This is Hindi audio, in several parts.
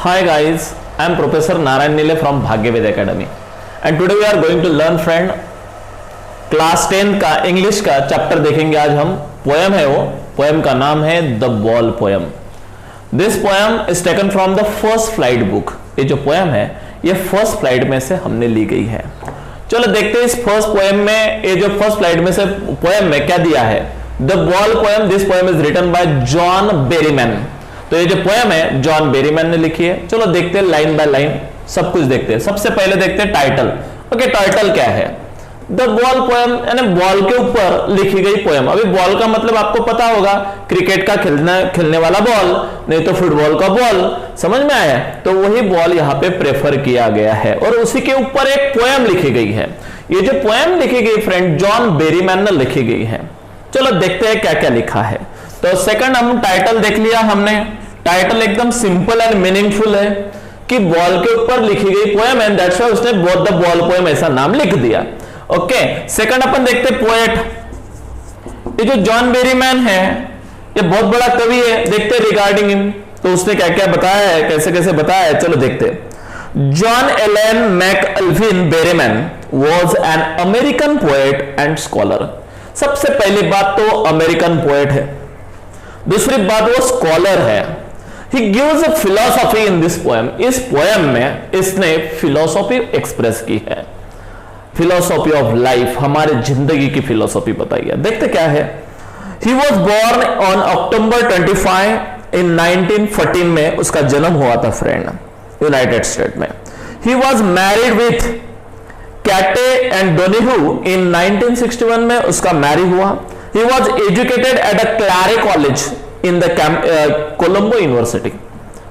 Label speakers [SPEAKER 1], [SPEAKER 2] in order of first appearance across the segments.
[SPEAKER 1] Hi guys, I am Professor Narayan Nile from Bhagyaved Academy and today we are going to learn friend class 10 का इंग्लिश का चैप्टर देखेंगे। आज हम पोएम है, वो पोएम का नाम है the ball poem. This poem is taken from the first flight book. ये जो पोएम है ये फर्स्ट फ्लाइट में से हमने ली गई है। चलो देखते हैं इस फर्स्ट पोएम में, ये जो फर्स्ट फ्लाइट में से पोएम में क्या दिया है। The ball poem, this poem is written by John Berryman. तो ये जो पोएम है जॉन बेरीमैन ने लिखी है। चलो देखते हैं लाइन बाय लाइन, सब कुछ देखते हैं। सबसे पहले देखते हैं टाइटल। ओके, टाइटल क्या है? द बॉल पोएम, यानी बॉल के ऊपर लिखी गई पोएम। अभी बॉल का मतलब आपको पता होगा, क्रिकेट का खेलने वाला बॉल, नहीं तो फुटबॉल का बॉल। समझ में आया? तो वही बॉल यहाँ पे प्रेफर किया गया है और उसी के ऊपर एक पोएम लिखी गई है। ये जो पोएम लिखी गई फ्रेंड जॉन बेरीमैन ने लिखी गई है। चलो देखते हैं क्या क्या लिखा है। तो सेकंड हम टाइटल देख लिया हमने। टाइटल एकदम सिंपल एंड मीनिंगफुल है कि बॉल के ऊपर लिखी गई पोएम है, दैट्स व्हाई उसने द बॉल पोएम ऐसा नाम लिख दिया। ओके, सेकंड अपन देखते हैं पोएट। ये जो जॉन बेरीमैन है ये बहुत बड़ा कवि है। देखते हैं रिगार्डिंग हिम, तो उसने क्या क्या बताया है, कैसे कैसे बताया है। चलो देखते हैं। John Allyn McAlpin Berryman was an American poet and scholar. सबसे पहली बात तो अमेरिकन पोएट है, दूसरी बात वो स्कॉलर है। He gives a philosophy in this poem. इस पोएम में इसने फिलोसॉफी एक्सप्रेस की है, फिलोसॉफी ऑफ लाइफ, हमारे जिंदगी की फिलोसॉफी बताई है। देखते क्या है। He was born on October 25 in 1914 में उसका जन्म हुआ था फ्रेंड, यूनाइटेड स्टेट में। He was married with Kate and Donahue in 1961 में उसका मैरी हुआ। He was educated at a Clare College in the Columbia University.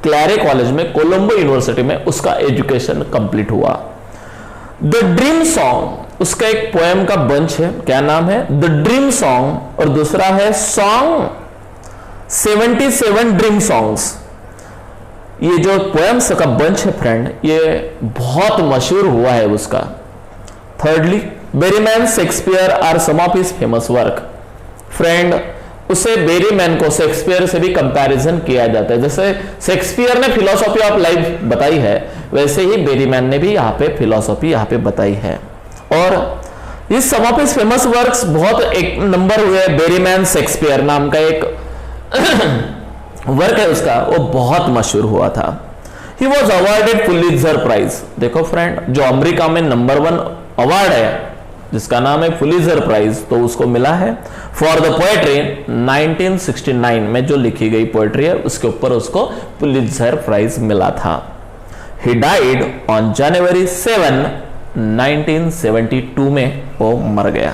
[SPEAKER 1] Clare College में, कोलंबो यूनिवर्सिटी में उसका एजुकेशन कंप्लीट हुआ। द ड्रीम सॉन्ग, उसका एक पोएम का बंच है, क्या नाम है? द ड्रीम सॉन्ग, और दूसरा है सॉन्ग 77 ड्रीम सॉन्ग्स। ये जो पोएम्स का बंच है फ्रेंड ये बहुत मशहूर हुआ है उसका। Thirdly Berryman Shakespeare are some of his famous work. Friend उसे बेरीमैन को शेक्सपियर से भी कंपैरिजन किया जाता है। जैसे शेक्सपियर ने फिलोसॉफी ऑफ लाइफ बताई है, वैसे ही बेरीमैन ने भी यहाँ पे फिलोसॉफी यहाँ पे बताई है। और इस सम ऑफ हिज फेमस वर्क्स बहुत एक नंबर हुए। बेरीमैन शेक्सपियर नाम का एक वर्क है उसका, वो बहुत मशहूर हुआ था। He was awarded Pulitzer prize. देखो फ्रेंड, जो अमेरिका में नंबर 1 अवार्ड है जिसका नाम है पुलित्जर प्राइज, तो उसको मिला है फॉर द पोएट्री 1969 में जो लिखी गई पोएट्री है उसके ऊपर उसको पुलित्जर प्राइज मिला था। ही डाइड ऑन जनवरी 7 1972 में वो मर गया।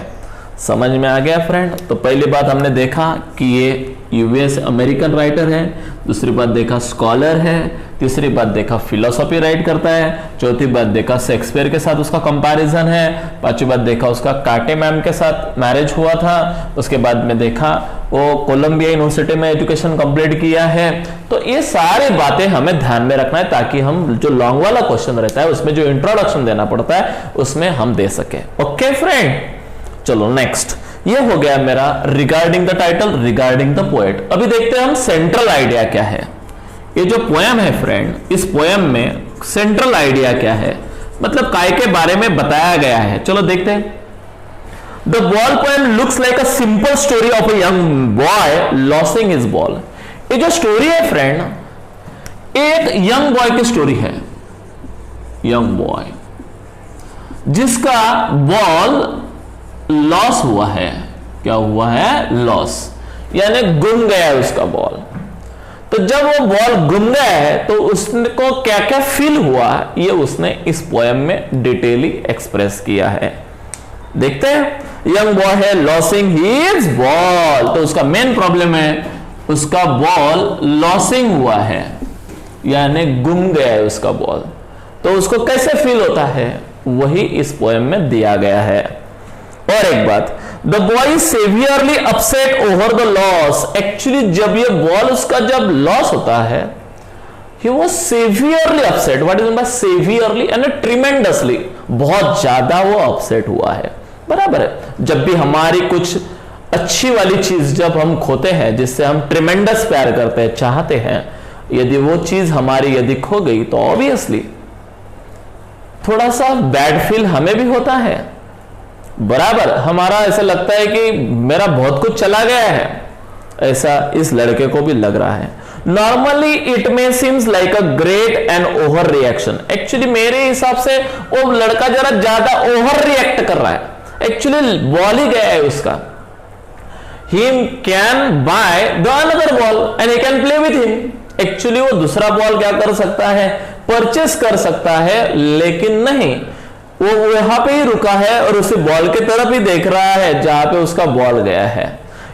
[SPEAKER 1] समझ में आ गया फ्रेंड? तो पहली बात हमने देखा कि ये यूएस अमेरिकन राइटर है, दूसरी बात देखा स्कॉलर है, तीसरी बात देखा फिलोसॉफी राइट करता है, चौथी बात देखा शेक्सपियर के साथ उसका कंपैरिजन है, पांचवी बात देखा उसका काटे मैम के साथ मैरिज हुआ था, उसके बाद में देखा वो कोलंबिया यूनिवर्सिटी में एजुकेशन कंप्लीट किया है। तो ये सारी बातें हमें ध्यान में रखना है ताकि हम जो लॉन्ग वाला क्वेश्चन रहता है उसमें जो इंट्रोडक्शन देना पड़ता है उसमें हम दे सके। ओके फ्रेंड, चलो नेक्स्ट। ये हो गया मेरा regarding the title, regarding the poet. अभी देखते हैं हम सेंट्रल आइडिया क्या है। ये जो पोएम है फ्रेंड, इस पोएम में सेंट्रल आइडिया क्या है, मतलब काय के बारे में बताया गया है। चलो देखते हैं। The ball poem looks like a simple story of a young boy losing his ball. ये जो स्टोरी है फ्रेंड, एक यंग बॉय की स्टोरी है। यंग बॉय जिसका बॉल लॉस हुआ है। क्या हुआ है? लॉस, यानी गुम गया उसका बॉल। तो जब वो बॉल गुम गया है तो उसको क्या क्या फील हुआ ये उसने इस पोएम में डिटेली एक्सप्रेस किया है। देखते हैं। यंग बॉय है लॉसिंग हिज बॉल, तो उसका मेन प्रॉब्लम है उसका बॉल लॉसिंग हुआ है, यानी गुम गया है उसका बॉल। तो उसको कैसे फील होता है वही इस पोएम में दिया गया है। और एक बात, the boy is severely upset over the loss. Actually जब ये बॉल उसका जब लॉस होता है, he was severely upset. What is by severely? And tremendously, बहुत ज्यादा वो अपसेट हुआ है। बराबर है। जब भी हमारी कुछ अच्छी वाली चीज जब हम खोते हैं, जिससे हम ट्रिमेंडस प्यार करते हैं, चाहते हैं, यदि वो चीज हमारी यदि खो गई तो ऑब्वियसली थोड़ा सा बैड फील हमें भी होता है, बराबर। हमारा ऐसा लगता है कि मेरा बहुत कुछ चला गया है, ऐसा इस लड़के को भी लग रहा है। Normally it may seems like a great and over reaction. Actually मेरे हिसाब से वो लड़का जरा ज्यादा ओवर रिएक्ट कर रहा है, एक्चुअली बॉल ही गया है उसका। He can buy the another ball and he can play with him. Actually वो दूसरा बॉल क्या कर सकता है, परचेस कर सकता है, लेकिन नहीं, वो वहां पे ही रुका है और उसी बॉल की तरफ ही देख रहा है जहां पे उसका बॉल गया है।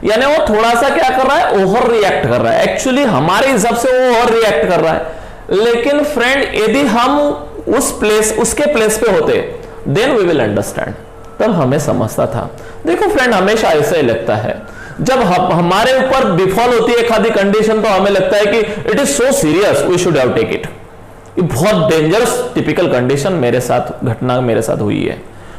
[SPEAKER 1] यानी वो थोड़ा सा क्या कर रहा है, ओवर रिएक्ट कर रहा है। एक्चुअली हमारे हिसाब से वो ओवर रिएक्ट कर रहा है, लेकिन फ्रेंड यदि हम उसके प्लेस पे होते देन वी विल अंडरस्टैंड, तब हमें समझता था। देखो फ्रेंड, हमेशा ऐसा ही लगता है जब हमारे ऊपर बिफॉल होती है एक आधी कंडीशन, तो हमें लगता है कि it is so serious, we should have take it. ये बहुत डेंजरस टिपिकल कंडीशन मेरे साथ, घटना मेरे साथ हुई है।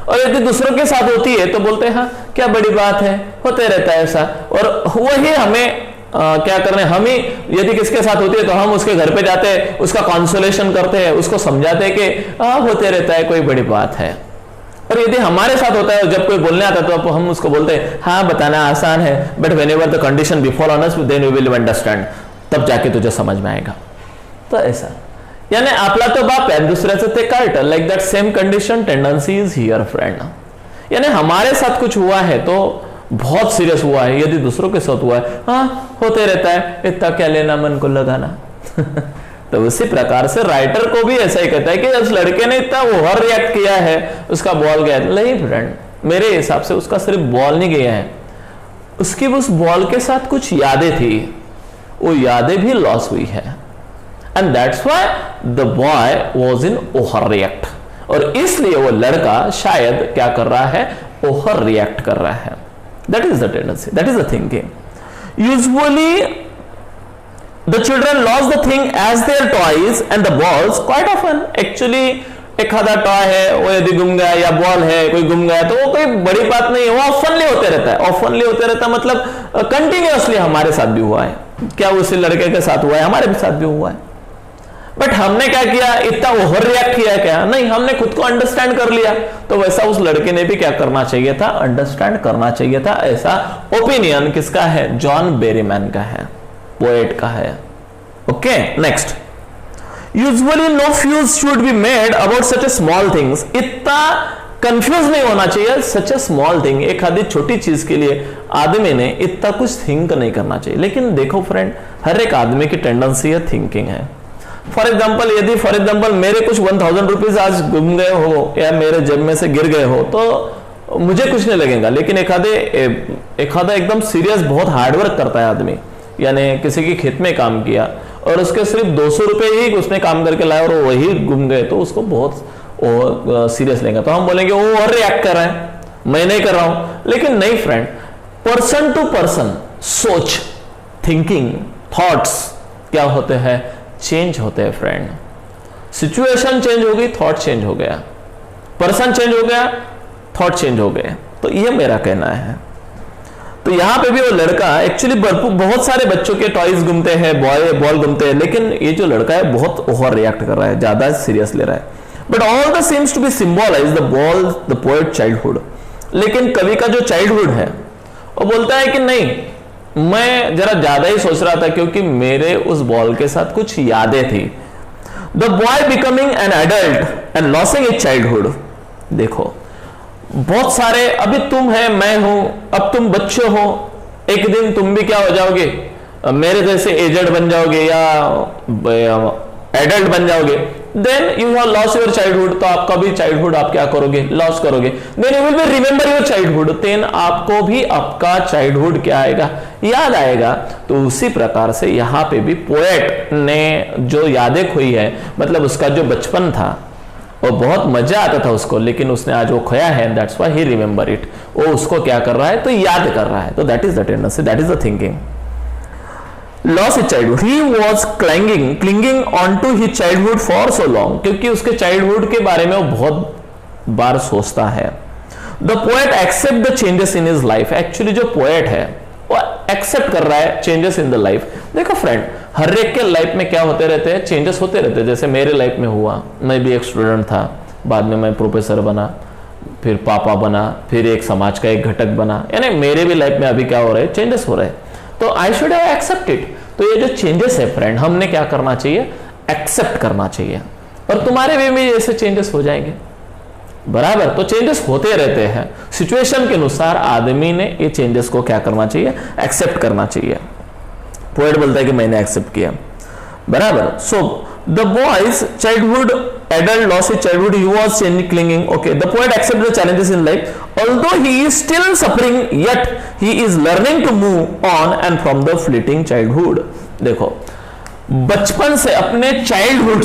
[SPEAKER 1] और यदि दूसरों के साथ होती है तो बोलते हैं हाँ क्या बड़ी बात है, होते रहता है ऐसा। और वही हमें क्या करने, हम ही यदि किसके साथ होती है तो हम उसके घर पे जाते हैं, उसका कॉन्सोलेशन करते हैं, उसको समझाते हैं कि होते रहता है, कोई बड़ी बात है। और यदि हमारे साथ होता है, जब कोई बोलने आता है तो हम उसको बोलते हैं हाँ बताना आसान है, but whenever the condition befall on us then we will understand, तब जाके तुझे समझ में आएगा। तो ऐसा यानी आपला तो बाप है, दुसऱ्याचं ते cart, like that same condition tendency is here friend. यानी हमारे साथ कुछ हुआ है तो बहुत सीरियस हुआ है, यदि दूसरों के साथ हुआ है हाँ होते रहता है, इतना क्या लेना मन को लगाना। तो उसी प्रकार से राइटर को भी ऐसा ही कहता है कि उस लड़के ने इतना ओवर रिएक्ट किया है, उसका बॉल गया। नहीं फ्रेंड, मेरे हिसाब से उसका सिर्फ बॉल नहीं गया है, उसकी उस बॉल के साथ कुछ यादें थी, वो यादें भी लॉस हुई है। And that's why the boy was in over react, और इसलिए वो लड़का शायद क्या कर रहा है, ओवर रिएक्ट कर रहा है। That is the tendency, that is the thinking. Usually the children lost the thing as their toys and the balls quite often. Actually एखादा टॉय है वो यदि गुम गया या बॉल है कोई गुम गया तो वो कोई बड़ी बात नहीं है, वो ऑफनली होते रहता है। ऑफनली होते रहता मतलब कंटिन्यूअसली हमारे साथ भी हुआ है। क्या उसी लड़के के साथ हुआ है, हमारे भी साथ भी हुआ है। बट हमने क्या किया, इतना ओवर रिएक्ट किया क्या? नहीं, हमने खुद को अंडरस्टैंड कर लिया। तो वैसा उस लड़के ने भी क्या करना चाहिए था, अंडरस्टैंड करना चाहिए था। ऐसा ओपिनियन किसका है, जॉन बेरीमैन का है, पोएट का है। Okay, next. Usually no fuss should be made about such a small things. इतना कंफ्यूज नहीं होना चाहिए सच ए स्मॉल थिंग, एक आधी छोटी चीज के लिए आदमी ने इतना कुछ थिंक नहीं करना चाहिए। लेकिन देखो फ्रेंड, हर एक आदमी की टेंडेंसी है, थिंकिंग है। फॉर एग्जाम्पल, यदि फॉर एग्जाम्पल मेरे कुछ 1000 रुपीज आज गुम गए हो या मेरे जेब में से गिर गए हो तो मुझे कुछ नहीं लगेगा। लेकिन एक आधा एकदम सीरियस बहुत हार्डवर्क करता है आदमी, यानी किसी के खेत में काम किया और उसके सिर्फ 200 रुपए ही उसने काम करके लाया और वही गुम गए, तो उसको बहुत सीरियस लेंगे। तो हम बोलेंगे वो और रिएक्ट कर रहा है, मैं नहीं कर रहा हूं। लेकिन नहीं फ्रेंड, पर्सन टू पर्सन सोच, थिंकिंग, थॉट्स क्या होते हैं, चेंज होते हैं फ्रेंड। सिचुएशन चेंज हो गई, थॉट चेंज हो गया, पर्सन चेंज हो गया, थॉट चेंज हो गए। तो ये मेरा कहना है। तो यहां पे भी वो लड़का एक्चुअली बहुत सारे बच्चों के टॉयज घूमते हैं, बॉल घूमते हैं, लेकिन ये जो लड़का है बहुत ओवर रिएक्ट कर रहा है, ज्यादा सीरियस ले रहा है। But all the seems to be symbolize the ball the poet childhood. लेकिन कवि का जो चाइल्डहुड है वो बोलता है कि नहीं, मैं जरा ज्यादा ही सोच रहा था क्योंकि मेरे उस बॉल के साथ कुछ यादें थी। The boy becoming an adult and losing is childhood. देखो बहुत सारे, अभी तुम है, मैं हूं, अब तुम बच्चे हो, एक दिन तुम भी क्या हो जाओगे, मेरे जैसे एजड बन जाओगे या एडल्ट बन जाओगे। Then you have lost your childhood, तो आपका भी चाइल्डहुड आप क्या करोगे, लॉस करोगे। Then you will be remember your childhood, then आपको भी आपका चाइल्डहुड क्या आएगा, याद आएगा। तो उसी प्रकार से यहाँ पे भी पोएट ने जो यादें खोई है, मतलब उसका जो बचपन था और बहुत मजा आता था उसको, लेकिन उसने आज वो खोया है, that's why he remember it. वो उसको क्या कर रहा है, तो याद कर रहा है। तो that is the tendency, that is the thinking. Loss his childhood, he was clinging on to his childhood for so long, क्योंकि उसके चाइल्डहुड के बारे में वो बहुत बार सोचता है। The poet accept the changes in his life. Actually जो पोएट है वो एक्सेप्ट कर रहा है चेंजेस इन द लाइफ। देखो फ्रेंड, हर एक के लाइफ में क्या होते रहते हैं, चेंजेस होते रहते हैं। जैसे मेरे लाइफ में हुआ, मैं भी एक स्टूडेंट था, बाद में मैं प्रोफेसर बना, फिर पापा बना, फिर एक समाज का एक घटक बना, यानी मेरे भी लाइफ में अभी क्या हो रहा है, चेंजेस हो रहे हैं। तो आई शुड हैव एक्सेप्टेड। तो ये जो चेंजेस है फ्रेंड, हमने क्या करना चाहिए, एक्सेप्ट करना चाहिए। और तुम्हारे वे में ऐसे चेंजेस हो जाएंगे, बराबर। तो चेंजेस होते रहते हैं, सिचुएशन के अनुसार आदमी ने ये चेंजेस को क्या करना चाहिए, एक्सेप्ट करना चाहिए। पोएट बोलता है कि मैंने एक्सेप्ट किया, बराबर। So the boys childhood adult lost his childhood, he was clinging. Okay, the poet accepts the challenges in life, although he is still suffering, yet he is learning to move on and from the fleeting childhood. देखो, बचपन से, अपने चाइल्डहुड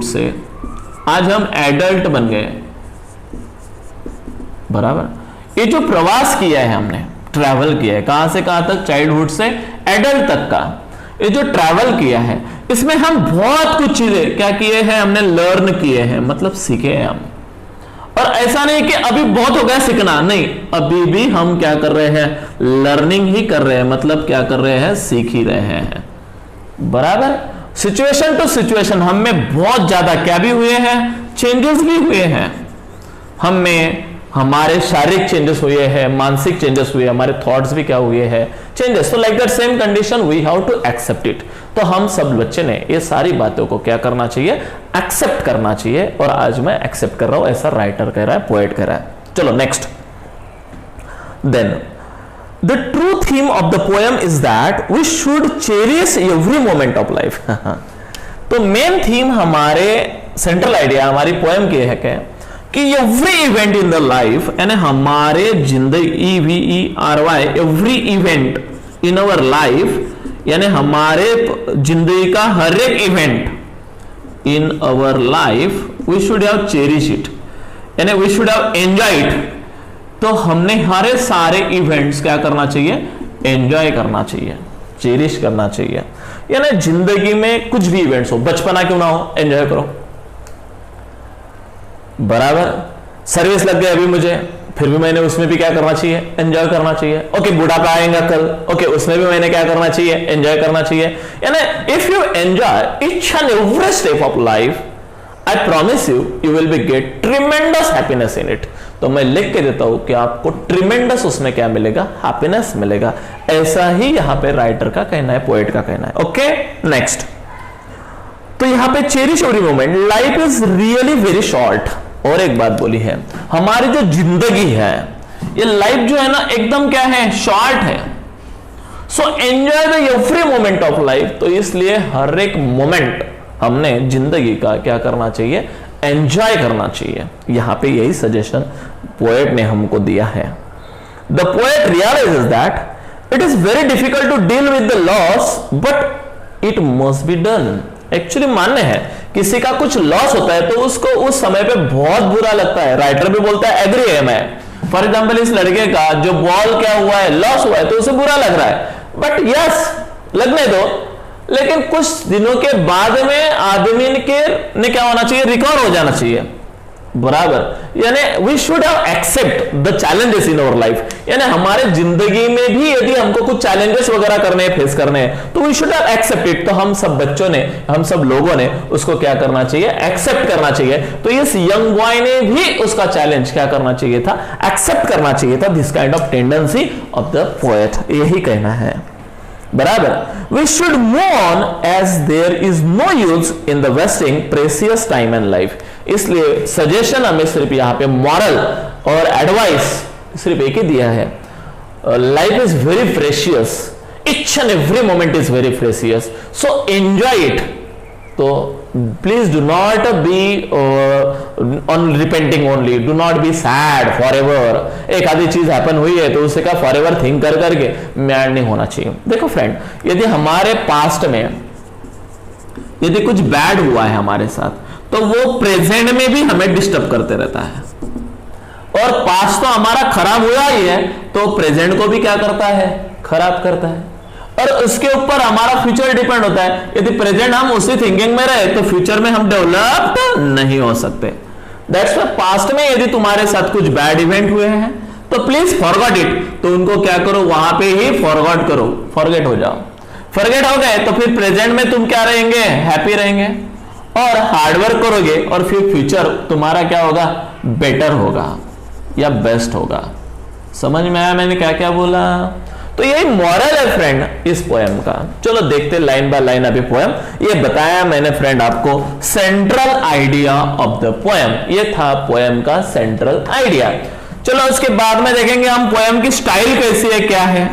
[SPEAKER 1] से आज हम एडल्ट बन गए, बराबर। ये जो प्रवास किया है हमने, ट्रैवल किया है, कहां से कहां तक, चाइल्डहुड से एडल्ट तक का ये जो ट्रैवल किया है, इसमें हम बहुत कुछ चीजें क्या किए हैं, हमने लर्न किए हैं, मतलब सीखे हैं हम। और ऐसा नहीं कि अभी बहुत हो गया सीखना, नहीं, अभी भी हम क्या कर रहे हैं, लर्निंग ही कर रहे हैं, मतलब क्या कर रहे हैं, सीख ही रहे हैं, बराबर। सिचुएशन टू सिचुएशन हम में बहुत ज्यादा क्या भी हुए हैं, चेंजेस भी हुए हैं। हम में हमारे शारीरिक चेंजेस हुए हैं, मानसिक चेंजेस हुए, हमारे थॉट्स भी क्या हुए हैं, चेंजेस। तो like that same condition we have to accept it. तो हम सब बच्चे ने ये सारी बातों को क्या करना चाहिए, एक्सेप्ट करना चाहिए। और आज मैं एक्सेप्ट कर रहा हूं, ऐसा राइटर कह रहा है, पोएट कह रहा है। चलो next. Then the true theme of the poem is that we should cherish every moment of life. तो मेन थीम, हमारे सेंट्रल आइडिया हमारी पोएम की है कि every event in the life, यानी हमारे जिंदगी, EVERY, every event in our life, यानी हमारे जिंदगी का हर एक event in our life, we should have cherish it, यानी we should have enjoy it. तो हमने हर सारे इवेंट्स क्या करना चाहिए, एंजॉय करना चाहिए, चेरिश करना चाहिए। यानी जिंदगी में कुछ भी इवेंट्स हो, बचपना क्यों ना हो, एंजॉय करो, बराबर। सर्विस लग गई अभी मुझे, फिर भी मैंने उसमें भी क्या करना चाहिए, एंजॉय करना चाहिए। ओके, बुढ़ापा आएगा कल, ओके, उसमें भी मैंने क्या करना चाहिए, एंजॉय करना चाहिए। यानी if you enjoy each and every step of life, I promise you, you will be get tremendous happiness in it. तो मैं लिख के देता हूं कि आपको ट्रिमेंडस उसमें क्या मिलेगा, हैप्पीनेस मिलेगा। ऐसा ही यहां पे राइटर का कहना है, पोएट का कहना है। Okay, next. तो यहां पे cherish every moment, life is really very short. और एक बात बोली है, हमारी जो जिंदगी है, ये लाइफ जो है ना, एकदम क्या है, शॉर्ट है। So enjoy the every moment of life. तो इसलिए हर एक मोमेंट हमने जिंदगी का क्या करना चाहिए, एंजॉय करना चाहिए। यहां पे यही सजेशन पोएट ने हमको दिया है। The poet realises that it is very difficult to deal with the loss, but it must be done. Actually मान्य है, किसी का कुछ लॉस होता है तो उसको उस समय पे बहुत बुरा लगता है। राइटर भी बोलता है, एग्री है मैं। फॉर एग्जांपल, इस लड़के का जो बॉल क्या हुआ है, लॉस हुआ है, तो उसे बुरा लग रहा है, बट यस, लगने दो। लेकिन कुछ दिनों के बाद में आदमी ने क्या होना चाहिए, रिकवर हो जाना चाहिए, बराबर। यानी we should have accept the challenges in our life. यानी हमारे जिंदगी में भी यदि हमको कुछ चैलेंजेस वगैरह करने हैं, फेस करने हैं, तो we should have accept it. तो हम सब बच्चों ने, हम सब लोगों ने उसको क्या करना चाहिए, एक्सेप्ट करना चाहिए। तो इस यंग बॉय ने भी उसका चैलेंज क्या करना चाहिए था, एक्सेप्ट करना चाहिए था। This kind of tendency of the poet, यही कहना है, बराबर। We should move on as there is no use in the wasting precious time and life. इसलिए सजेशन हमें सिर्फ यहां पे मॉरल और एडवाइस सिर्फ एक ही दिया है, life is very precious, each and every moment is very precious, so enjoy it. तो please do not be on repenting only, do not be sad forever. एक आधी चीज हैपन हुई है तो उसे का फॉर एवर थिंक कर करके मैड नहीं होना चाहिए। देखो फ्रेंड, यदि हमारे पास्ट में यदि कुछ बैड हुआ है हमारे साथ, तो वो प्रेजेंट में भी हमें डिस्टर्ब करते रहता है। और पास्ट तो हमारा खराब हुआ ही है, तो प्रेजेंट को भी क्या करता है, खराब करता है। और उसके ऊपर हमारा फ्यूचर डिपेंड होता है। यदि प्रेजेंट हम उसी थिंकिंग में रहे तो फ्यूचर में हम डेवलप नहीं हो सकते। दैट्स व्हाई पास्ट में यदि तुम्हारे साथ कुछ बैड इवेंट हुए हैं, तो प्लीज फॉरगॉट इट, तो उनको क्या करो, वहां पे ही फॉरगॉट करो, फॉरगेट हो जाओ। फॉरगेट हो गए तो फिर प्रेजेंट में तुम क्या रहेंगे, हैप्पी रहेंगे और हार्डवर्क करोगे और फिर फ्यूचर तुम्हारा क्या होगा, बेटर होगा या बेस्ट होगा। समझ में आया मैंने क्या क्या बोला? तो यही मॉरल है फ्रेंड इस पोएम का। चलो देखते लाइन बाय लाइन अभी पोएम। ये बताया मैंने फ्रेंड आपको central idea of the poem, ये था पोएम का सेंट्रल आइडिया। चलो उसके बाद में देखेंगे हम पोएम की स्टाइल कैसी है, क्या है।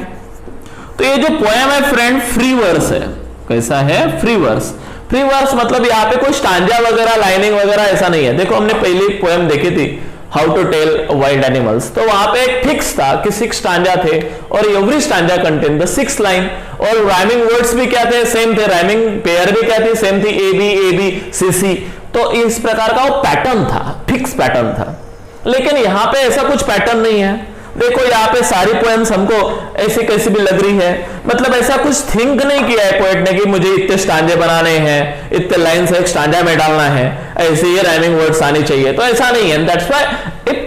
[SPEAKER 1] तो ये जो पोएम है फ्रेंड फ्री वर्स है। कैसा है, फ्री वर्स। फ्री वर्स मतलब यहाँ पे कोई स्टांजा वगैरह, लाइनिंग वगैरह ऐसा नहीं है। देखो हमने पहली पोएम देखी थी how to tell wild animals, तो वहां पे एक फिक्स था कि 6 स्टांजा थे और every stanza contain the 6 line, और राइमिंग वर्ड्स भी क्या थे, सेम थे, राइमिंग पेयर भी क्या थी, सेम थी, ए बी सी सी। तो इस प्रकार का वो पैटर्न था, फिक्स पैटर्न था। लेकिन यहाँ पे ऐसा कुछ पैटर्न नहीं है। देखो यहाँ पे सारी पोएम्स हमको ऐसी कैसी भी लग रही है, मतलब ऐसा कुछ थिंक नहीं किया है पोएट ने कि मुझे इतने स्टांजे बनाने हैं, इतने लाइन्स एक स्टांजा में डालना है, ऐसे ये राइमिंग वर्ड्स आनी चाहिए, तो ऐसा नहीं है। दैट्स व्हाई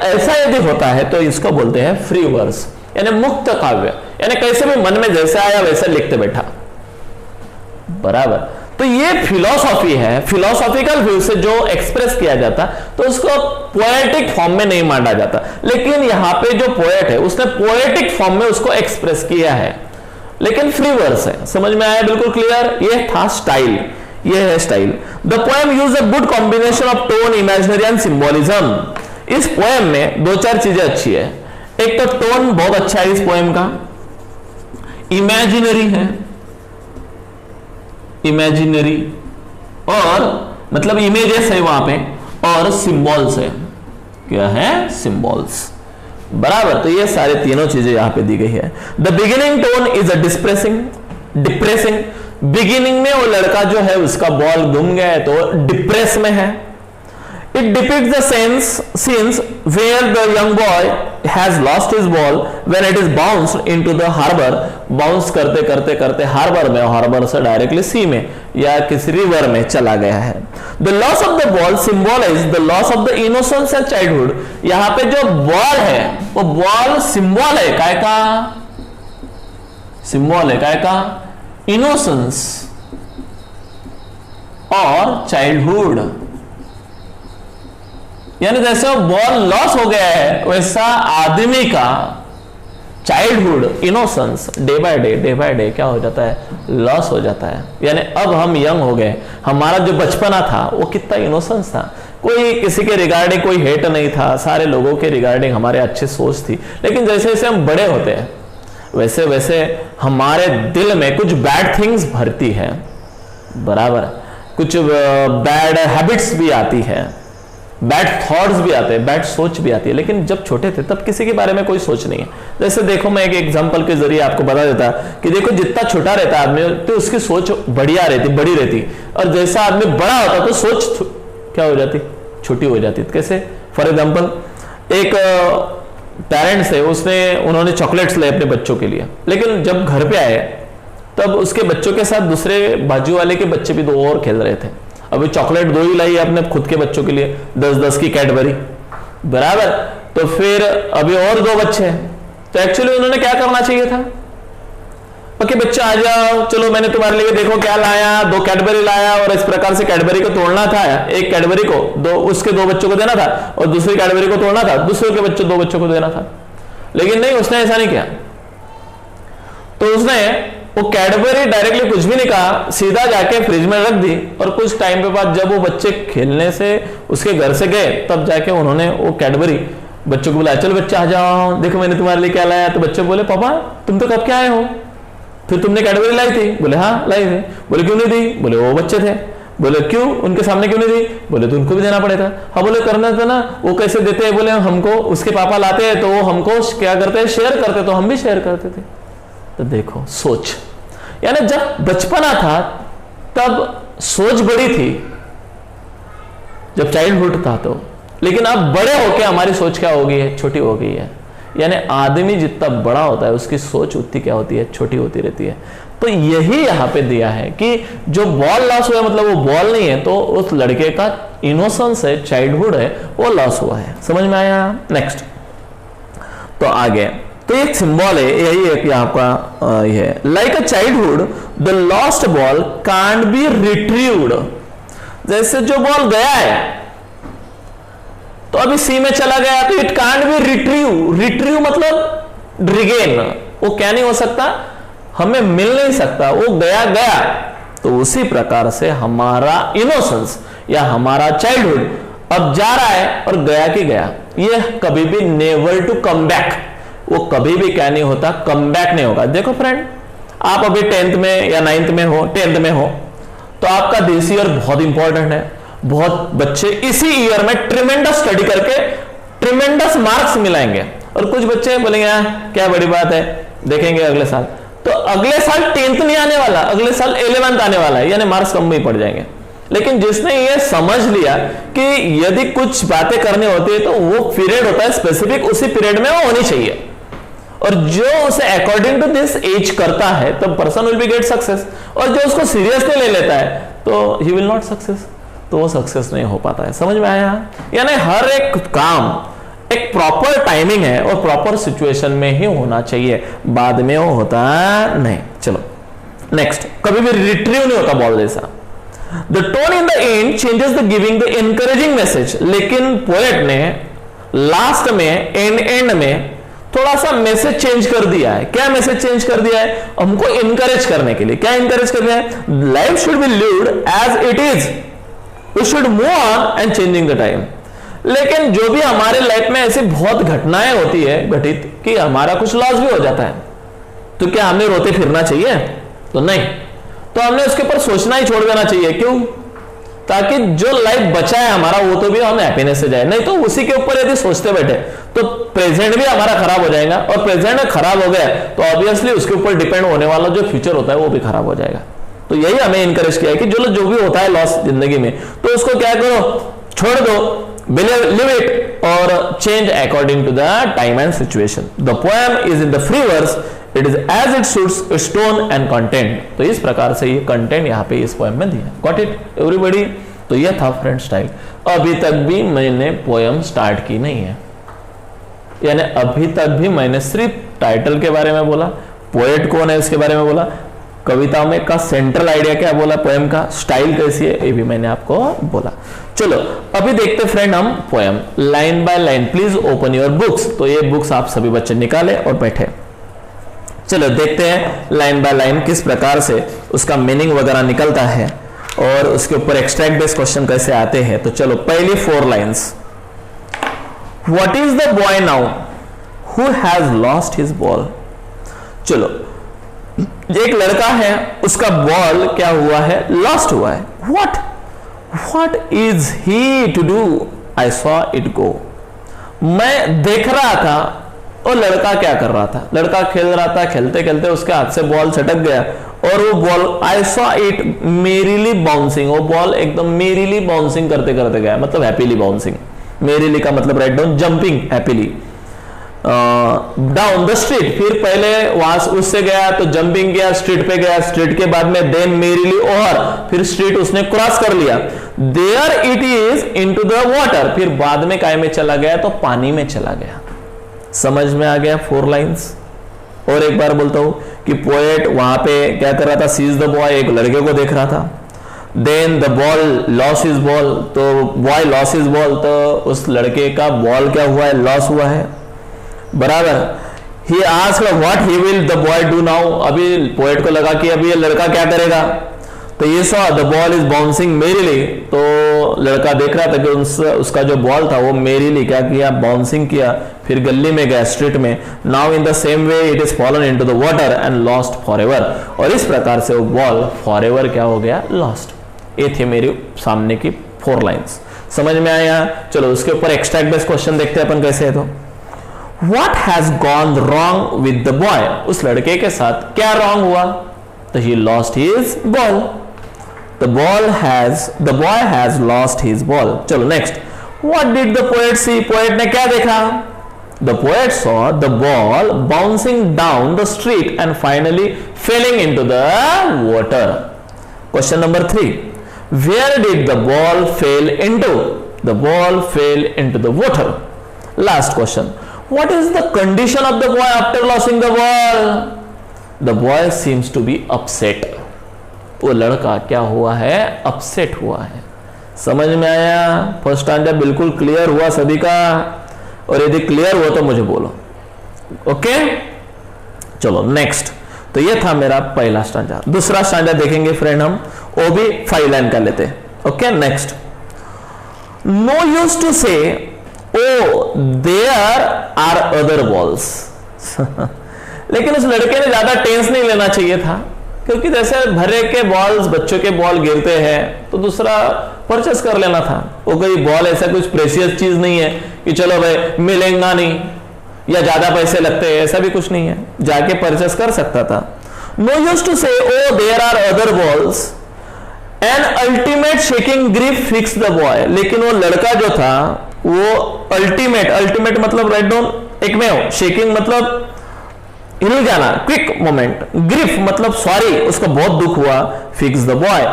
[SPEAKER 1] ऐसा यदि होता है तो इसको बोलते हैं फ्री वर्स, यानी मुक्त काव्य, यानी कैसे भी मन में जैसे आया वैसे लिखते बैठा। बराबर। तो ये फिलॉसॉफी है, फिलोसॉफिकल व्यू से जो एक्सप्रेस किया जाता तो उसको पोएटिक फॉर्म में नहीं माना जाता। लेकिन यहाँ पे जो पोएट है उसने पोएटिक फॉर्म में उसको एक्सप्रेस किया है, लेकिन फ्री वर्स है। समझ में आया, बिल्कुल क्लियर। ये था स्टाइल, ये है style. The poem use a good combination of tone, imaginary and symbolism. इस पोएम में 2-4 चीजें अच्छी है। एक तो टोन बहुत अच्छा है इस पोएम का, इमेजिनरी है, इमेजिनरी और मतलब इमेजेस है वहां पे, और सिंबल्स है। क्या है, सिंबल्स। बराबर। तो ये सारे तीनों चीजें यहां पे दी गई है। The beginning tone is a depressing. Beginning में वो लड़का जो है उसका बॉल गुम गया है तो डिप्रेस में है। It depicts the scenes where the young boy has lost his ball when it is bounced into the harbor. Bounce करते करते करते हार्बर में, हार्बर से डायरेक्टली सी में या किसी रिवर में चला गया है। The loss of the ball symbolizes the loss of the innocence and childhood. यहाँ पे जो बॉल है वो बॉल सिंबल है काय का, सिंबल है काय का, इनोसेंस और चाइल्डहुड। यानी जैसे बॉल लॉस हो गया है वैसा आदमी का childhood, innocence day by day क्या हो जाता है, लॉस हो जाता है। यानी अब हम यंग हो गए, हमारा जो बचपना था वो कितना इनोसेंस था, कोई किसी के रिगार्डिंग कोई हेट नहीं था, सारे लोगों के रिगार्डिंग हमारे अच्छी सोच थी। लेकिन जैसे जैसे हम बड़े होते हैं वैसे वैसे हमारे दिल में कुछ बैड थिंग्स भरती है। बराबर। कुछ बैड हैबिट्स भी आती है, बैड थॉट्स भी आते हैं, बैड सोच भी आती है। लेकिन जब छोटे थे तब किसी के बारे में कोई सोच नहीं है। जैसे देखो मैं एक एग्जांपल के जरिए आपको बता देता कि देखो जितना छोटा रहता आदमी तो उसकी सोच बढ़िया रहती, बड़ी रहती, और जैसा आदमी बड़ा होता तो सोच क्या हो जाती, छोटी हो जाती। कैसे, फॉर एग्जाम्पल एक पेरेंट्स है, उन्होंने चॉकलेट्स ले अपने बच्चों के लिए, लेकिन जब घर पे आए तब उसके बच्चों के साथ दूसरे बाजू वाले के बच्चे भी 2 और खेल रहे थे। अभी चॉकलेट 2 ही लाई अपने खुद के बच्चों के लिए, 10-10 की कैडबरी। बराबर। तो फिर अभी और 2 बच्चे हैं, तो एक्चुअली उन्होंने क्या करना चाहिए था, ओके बच्चा आ जाओ, चलो मैंने तुम्हारे लिए देखो क्या लाया, 2 कैडबरी लाया, और इस प्रकार से कैडबरी को तोड़ना था। एक कैडबरी को उसके 2 बच्चों को देना था और दूसरी कैडबरी को तोड़ना था, दूसरे के बच्चों 2 बच्चों को देना था। लेकिन नहीं, उसने ऐसा नहीं किया। तो उसने वो कैडबरी डायरेक्टली कुछ भी नहीं कहा, सीधा जाके फ्रिज में रख दी, और कुछ टाइम के बाद जब वो बच्चे खेलने से उसके घर से गए तब जाके उन्होंने वो कैडबरी बच्चों को बुलाया, चलो बच्चा आ जाओ, देखो मैंने तुम्हारे लिए क्या लाया। तो बच्चे बोले पापा तुम तो कब क्या आए हो, फिर तुमने कैडबरी लाई थी? बोले हाँ लाई थी। बोले क्यों नहीं दी? बोले वो बच्चे थे। बोले क्यों, उनके सामने क्यों नहीं दी? बोले तो उनको भी देना पड़ेगा। हाँ बोले करना था ना, वो कैसे देते हैं? बोले हमको उसके पापा लाते हैं तो वो हमको क्या करते हैं, शेयर करते, तो हम भी शेयर करते थे। तो देखो सोच, यानी जब बचपना था तब सोच बड़ी थी, जब चाइल्डहुड था तो, लेकिन अब बड़े होके हमारी सोच क्या हो गई है, छोटी हो गई है। यानी आदमी जितना बड़ा होता है उसकी सोच उतनी क्या होती है, छोटी होती रहती है। तो यही यहां पे दिया है कि जो बॉल लॉस हुआ मतलब वो बॉल नहीं है, तो उस लड़के का इनोसेंस है, चाइल्डहुड है, वो लॉस हुआ है। समझ में आया? नेक्स्ट, तो आगे तो एक सिंबल है, यही एक आपका ये like a childhood the lost ball can't be retrieved. जैसे जो बॉल गया है तो अभी सी में चला गया तो it can't be retrieve. Retrieve मतलब रिगेन, वो क्या नहीं हो सकता, हमें मिल नहीं सकता, वो गया गया। तो उसी प्रकार से हमारा इनोसेंस या हमारा चाइल्डहुड अब जा रहा है और गया कि गया, ये कभी भी नेवर टू कम बैक, वो कभी भी क्या नहीं होता, कम बैक नहीं होगा। देखो फ्रेंड, आप अभी 10th में या 9th में हो, 10th में हो, तो आपका दिस ईयर बहुत इंपॉर्टेंट है। बहुत बच्चे इसी ईयर में ट्रिमेंडस स्टडी करके ट्रिमेंडस मार्क्स मिलाएंगे, और कुछ बच्चे बोलेंगे क्या बड़ी बात है, देखेंगे अगले साल। तो अगले साल 10th नहीं आने वाला, अगले साल 11th आने वाला है, यानी मार्क्स कम ही पड़ जाएंगे। लेकिन जिसने ये समझ लिया कि यदि कुछ बातें करनी होती है तो वो पीरियड होता है स्पेसिफिक, उसी पीरियड में वो होनी चाहिए, और जो उसे अकॉर्डिंग टू दिस एज करता है तो person will be get success. और जो उसको सीरियसली ले लेता है तो ही विल नॉट सक्सेस, तो वो सक्सेस नहीं हो पाता है। समझ में आया? यानी हर एक काम एक प्रॉपर टाइमिंग है और प्रॉपर सिचुएशन में ही होना चाहिए, बाद में वो होता नहीं। चलो नेक्स्ट, कभी भी रिट्रीव नहीं होता बॉल जैसा। The tone in the end changes the giving the encouraging message. लेकिन पोएट ने लास्ट में एंड में थोड़ा सा मैसेज चेंज कर दिया है। क्या मैसेज चेंज कर दिया है? हमको इनकरेज करने के लिए। क्या इनकरेज कर दिया है? Life should be lived as it is, we should move on and changing the time. लेकिन जो भी हमारे लाइफ में ऐसी बहुत घटनाएं होती है घटित कि हमारा कुछ लॉस भी हो जाता है, तो क्या हमें रोते फिरना चाहिए? तो नहीं, तो हमने उसके ऊपर सोचना ही छोड़ देना चाहिए। क्यों? ताकि जो लाइफ बचा है हमारा वो तो भी हम हैप्पीनेस से जाए, नहीं तो उसी के ऊपर यदि सोचते बैठे तो प्रेजेंट भी हमारा खराब हो जाएगा, और प्रेजेंट खराब हो गया तो ऑब्वियसली उसके ऊपर डिपेंड होने वाला जो फ्यूचर होता है वो भी खराब हो जाएगा। तो यही हमें इनकरेज किया है कि जो भी होता है लॉस जिंदगी में, तो उसको क्या करो, छोड़ दो, लिव इट और change according to the time and situation. The poem is in the free verse, it is as it suits tone and content. तो इस प्रकार से ये कंटेंट यहाँ पे इस पोएम में दिया। Got it everybody? तो ये था फ्रेंड स्टाइल। अभी तक भी मैंने पोएम स्टार्ट की नहीं है, यानी अभी तक भी मैंने सिर्फ टाइटल के बारे में बोला, पोएट कौन है इसके बारे में बोला, कविता में का सेंट्रल आइडिया क्या बोला, पोएम का स्टाइल कैसी है ये भी मैंने आपको बोला। चलो अभी देखते फ्रेंड हम poem line by line. Please open your books. तो ये बुक्स आप सभी बच्चे निकाले और बैठे। चलो देखते हैं लाइन बाय लाइन किस प्रकार से उसका मीनिंग वगैरह निकलता है और उसके ऊपर एक्सट्रैक्ट बेस्ड क्वेश्चन कैसे आते हैं। तो चलो पहली 4 lines. What is the boy now who has lost his ball. चलो एक लड़का है, उसका बॉल क्या हुआ है, लॉस्ट हुआ है। What is he to do, I saw it go. मैं देख रहा था और लड़का क्या कर रहा था, लड़का खेल रहा था, खेलते खेलते उसके हाथ से बॉल छटक गया और वो ball I saw it merrily bouncing, वो बॉल एकदम मेरीली बाउंसिंग करते करते गया, मतलब हैप्पीली बाउंसिंग। मेरीली का मतलब write down, jumping happily down the street. फिर पहले वहां उससे गया तो जंपिंग गया, स्ट्रीट पे गया, स्ट्रीट के बाद में देन मेरीली ओवर, फिर स्ट्रीट उसने क्रॉस कर लिया, there it is into the water, फिर बाद में काय में चला गया, तो पानी में चला गया। समझ में आ गया 4 लाइंस। और एक बार बोलता हूं कि पोएट वहां पे क्या कर रहा था, सीज द बॉय, एक लड़के को देख रहा था। Then the ball loss is ball, तो बॉय लॉस इज बॉल, तो उस लड़के का बॉल क्या हुआ है, लॉस हुआ है, बराबर। He asked what he will the boy do now, अभी पोएट को लगा कि अभी ये लड़का क्या करेगा, तो ये saw the ball is bouncing merrily, तो लड़का देख रहा था कि उसका जो बॉल था वो मेरीली क्या किया, बाउंसिंग किया, फिर गली में गया, स्ट्रीट में। Now in the same way it is fallen into the water and lost forever, और इस प्रकार से वो बॉल फॉरएवर क्या हो गया, लॉस्ट। ये थी मेरी सामने की 4 लाइंस। समझ में आया? चलो उसके ऊपर एक्सट्रैक्ट बेस्ड क्वेश्चन देखते हैं अपन कैसे है। तो What has gone wrong with the boy? उस लड़के के साथ क्या wrong हुआ, तो he lost his ball. The boy has lost his ball. चलो next. What did the poet see? Poet ने क्या देखा? The poet saw the ball bouncing down the street and finally falling into the water. Question number 3. Where did the ball fall into? The ball fell into the water. Last question. What is the condition of the boy after losing the ball? The boy seems to be upset. वो लड़का क्या हुआ है? अपसेट हुआ है। समझ में आया? फर्स्ट स्टैंडा बिल्कुल क्लियर हुआ सभी का? और यदि क्लियर हुआ तो मुझे बोलो। ओके, चलो नेक्स्ट। तो ये था मेरा पहला स्टैंडा। दूसरा स्टैंडा देखेंगे फ्रेंड हम, वो भी 5 लाइन का लेते हैं। Okay, next. No use to say O there are other balls. लेकिन उस लड़के ने ज्यादा टेंस नहीं लेना चाहिए था, क्योंकि जैसे भरे के बॉल्स, बच्चों के बॉल गिरते हैं तो दूसरा परचेस कर लेना था। वो कोई बॉल ऐसा कुछ प्रेशियस चीज नहीं है कि चलो भाई मिलेगा नहीं या ज्यादा पैसे लगते हैं, ऐसा भी कुछ नहीं है, जाके परचेस कर सकता था। No use to say O there are other balls an ultimate shaking grip fix the boy. लेकिन वो लड़का जो था वो अल्टीमेट मतलब राइट डाउन एक में हो, शेकिंग मतलब हिल जाना, क्विक मोमेंट, ग्रिफ मतलब सॉरी, उसको बहुत दुख हुआ, फिक्स द बॉय,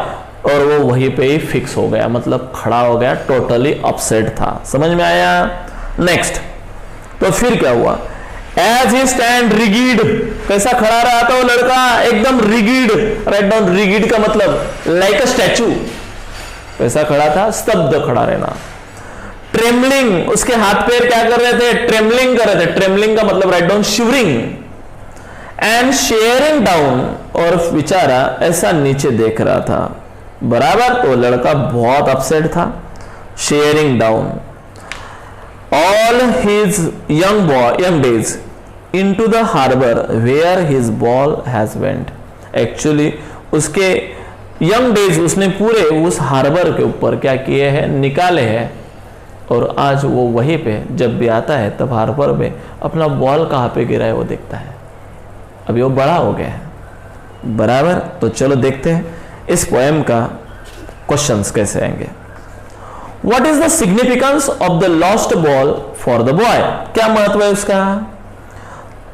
[SPEAKER 1] और वो वहीं पे ही फिक्स हो गया, मतलब खड़ा हो गया, टोटली अपसेट था। समझ में आया? नेक्स्ट। तो फिर क्या हुआ? एज ही स्टैंड रिगिड, कैसा खड़ा रहा था वो लड़का? एकदम रिगिड, राइट डाउन, रिगिड का मतलब लाइक अ स्टैचू, कैसा खड़ा था? स्तब्ध खड़ा रहना। ट्रेमलिंग, उसके हाथ पैर क्या कर रहे थे? ट्रेमलिंग कर रहे थे। ट्रेमलिंग का मतलब write down shivering. And sharing down, और बेचारा ऐसा नीचे देख रहा था, बराबर। तो लड़का बहुत अपसेट था। Staring down all his young days into the harbour where his ball has went. Actually उसके यंग डेज उसने पूरे उस हार्बर के ऊपर क्या किए हैं? निकाले हैं। और आज वो वहीं पे जब भी आता है तब हार्बर में अपना बॉल कहाँ पे गिरा है वो देखता है। अभी वो बड़ा हो गया है, बराबर। तो चलो देखते हैं इस पोएम का क्वेश्चंस कैसे आएंगे। What is the significance of the lost ball for the boy? क्या महत्व है उसका?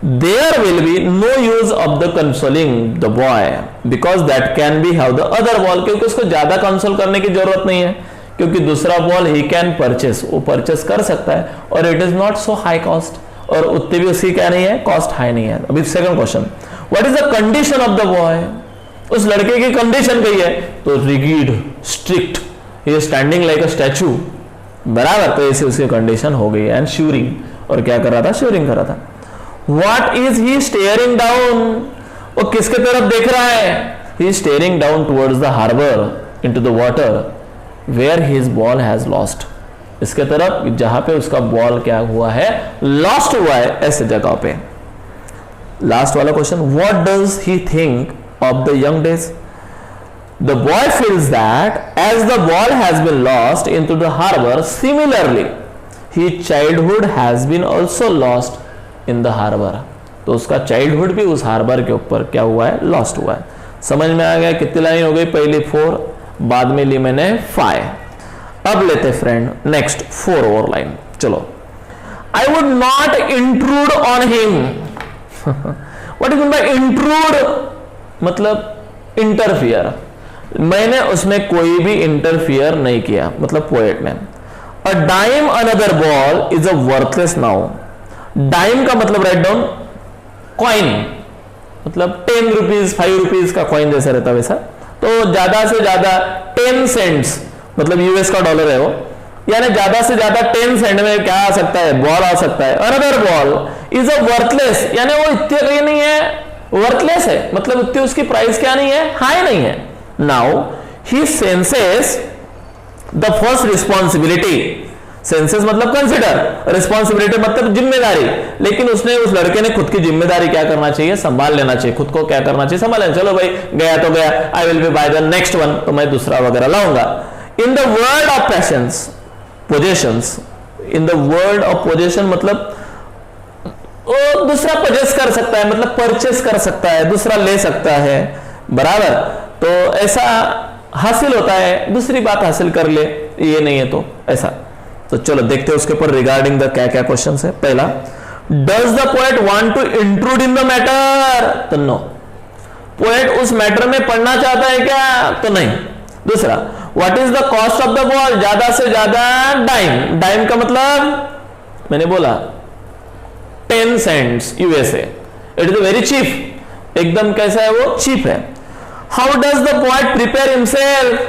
[SPEAKER 1] There will be no use of the consoling the boy because that can be have the other ball, क्योंकि उसको ज्यादा कंसोल करने की जरूरत नहीं है, क्योंकि दूसरा बॉल ही कैन परचेस, वो परचेस कर सकता है, और it is not so high cost, और उतनी भी उसकी क्या नहीं है? कॉस्ट हाई नहीं है। अभी second question, what is the condition of the boy? उस लड़के की कंडीशन कही है तो rigid, strict, he is standing like a statue, बराबर। तो ऐसे उसकी कंडीशन हो गई। एंड श्यूरिंग, और क्या कर रहा था? श्यूरिंग कर रहा था। What is he staring down? वो किसके तरफ देख रहा है? He is staring down towards the harbour into the water where his ball has lost, इसके तरफ जहां पे उसका बॉल क्या हुआ है? लॉस्ट हुआ है, ऐसे जगह पे। लास्ट वाला question, what does he think of the young days? The boy feels that as the ball has been lost into the harbour similarly his childhood has been also lost in the harbour. तो उसका चाइल्डहुड भी उस हार्बर के ऊपर क्या हुआ है? लॉस्ट हुआ है। समझ में आ गया? कितनी लाइन हो गई? पहली 4, बाद में ली मैंने 5। अब लेते फ्रेंड नेक्स्ट 4 और लाइन। चलो, I would not intrude on him. What is bye intrude? मतलब इंटरफियर, मैंने उसमें कोई भी इंटरफियर नहीं किया, मतलब पोएट ने। A dime another ball is a worthless now. Dime का मतलब राइट डाउन कॉइन, मतलब 10 रुपीज 5 रुपीज का कॉइन जैसा रहता वैसा। तो ज्यादा से ज्यादा 10 सेंट्स, मतलब यूएस का डॉलर है वो, यानी ज्यादा से ज्यादा 10 सेंट में क्या आ सकता है? बॉल आ सकता है। Another ball is a worthless, यानी वो इतने नहीं है, वर्थलेस है, मतलब इतनी उसकी प्राइस क्या नहीं है? हाई नहीं है। Now he senses the first responsibility. Senses मतलब कंसिडर, रिस्पॉन्सिबिलिटी मतलब जिम्मेदारी। लेकिन उसने, उस लड़के ने खुद की जिम्मेदारी क्या करना चाहिए? संभाल लेना चाहिए, खुद को क्या करना चाहिए? संभाल लेना। चलो भाई गया तो गया, आई will B by the next one, तो मैं दूसरा वगैरह लाऊंगा। In the world of patience possessions, in the world of possession मतलब वो दूसरा परचेस कर सकता है, मतलब परचेस कर सकता है, दूसरा ले सकता है, बराबर। तो ऐसा हासिल होता है, दूसरी बात हासिल कर ले, ये नहीं है तो ऐसा। तो चलो देखते हैं उसके ऊपर रिगार्डिंग द क्या क्या क्वेश्चन है। पहला, does the poet want to intrude in the matter? तो नो, पोएट उस मैटर में पढ़ना चाहता है क्या? तो नहीं। दूसरा, what is the cost of the ball? ज्यादा से ज्यादा डाइम। डाइम का मतलब मैंने बोला 10 cents USA, it is very cheap, एकदम कैसा है वो, चीप है। How does the boy prepare himself?